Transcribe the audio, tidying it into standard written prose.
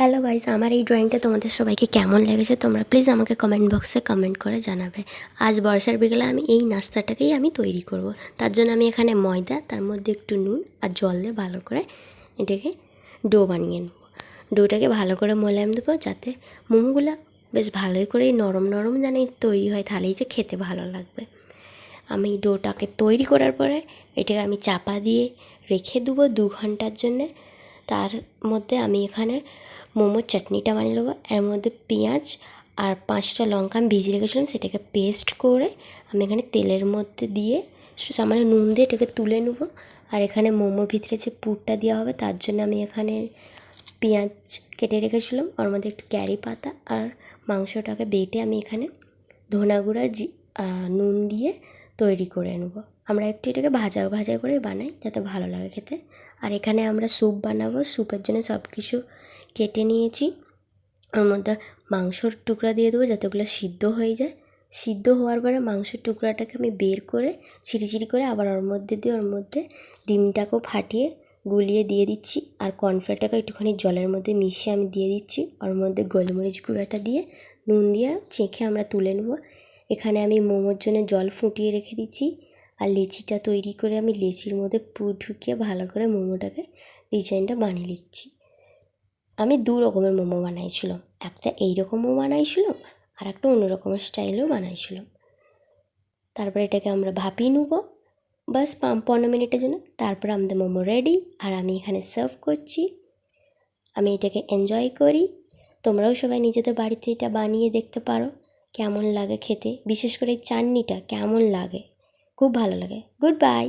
Hello guys, আমার এই ড্রয়িংটা তোমাদের সবাইকে কেমন লেগেছে তোমরা প্লিজ আমাকে কমেন্ট বক্সে কমেন্ট করে জানাবে। আজ বর্ষার বিকেলে আমি এই নাস্তাটাকেই তৈরি করব। তার জন্য আমি এখানে ময়দা, তার মধ্যে একটু নুন আর জল দিয়ে ভালো করে এটাকে ডো বানিয়ে নেব। ডোটাকে ভালো করে মোলায়েম দেবো যাতে মোমোগুলো বেশ ভালোই করে নরম নরম জানি তৈরি হয়, তাহলেই যে খেতে ভালো লাগবে। আমি ডোটাকে তৈরি করার পরে এটাকে আমি চাপা দিয়ে রেখে দেবো 2 ঘন্টার জন্যে। তার মধ্যে আমি এখানে মোমোর চাটনিটা বানিয়ে নেবো। এর মধ্যে পেঁয়াজ আর 5টা লঙ্কা আমি ভিজিয়ে রেখেছিলাম, সেটাকে পেস্ট করে আমি এখানে তেলের মধ্যে দিয়ে সামান্য নুন দিয়ে এটাকে তুলে নেবো। আর এখানে মোমোর ভিতরে যে পুরটা দেওয়া হবে তার জন্য আমি এখানে পেঁয়াজ কেটে রেখেছিলাম, ওর মধ্যে একটু কারি পাতা আর মাংসটাকে বেটে আমি এখানে ধনা গুঁড়া নুন দিয়ে তৈরি করে নেব। আমরা একটু এটাকে ভাজা ভাজা করে বানাই যাতে ভালো লাগে খেতে। আর এখানে আমরা স্যুপ বানাবো। স্যুপের জন্য সব কিছু কেটে নিয়েছি, ওর মধ্যে মাংসর টুকরা দিয়ে দেবো যাতে ওগুলো সিদ্ধ হয়ে যায়। সিদ্ধ হওয়ার পরে মাংসের টুকরাটাকে আমি বের করে ছিঁড়ি করে আবার ওর মধ্যে দিয়ে ওর মধ্যে ডিমটাকেও ফাটিয়ে গুলিয়ে দিয়ে দিচ্ছি। আর কর্নফ্লাওয়ারটাকে একটুখানি জলের মধ্যে মিশিয়ে আমি দিয়ে দিচ্ছি। ওর মধ্যে গোলমরিচ গুঁড়াটা দিয়ে নুন দিয়ে চেখে আমরা তুলে নেব। এখানে আমি মোমোর জন্য জল ফুটিয়ে রেখে দিচ্ছি। আর লেচিটা তৈরি করে আমি লেচির মধ্যে পুর ঢুকিয়ে ভালো করে মোমোটাকে ডিজাইনটা বানিয়ে নিচ্ছি। আমি 2 রকমের মোমো বানাইছিলাম, একটা এই রকম মোমো বানাইছিলাম আর একটা অন্য রকমের স্টাইলেও বানাইছিলাম। তারপরে এটাকে আমরা ভাপিয়ে নেব বাস 15 মিনিটের জন্য। তারপর আমাদের মোমো রেডি আর আমি এখানে সার্ভ করছি। আমি এটাকে এনজয় করি। তোমরাও সবাই নিজেদের বাড়িতে এটা বানিয়ে দেখতে পারো কেমন লাগে খেতে, বিশেষ করে এই চাটনিটা কেমন লাগে, খুব ভালো লাগে। Good bye.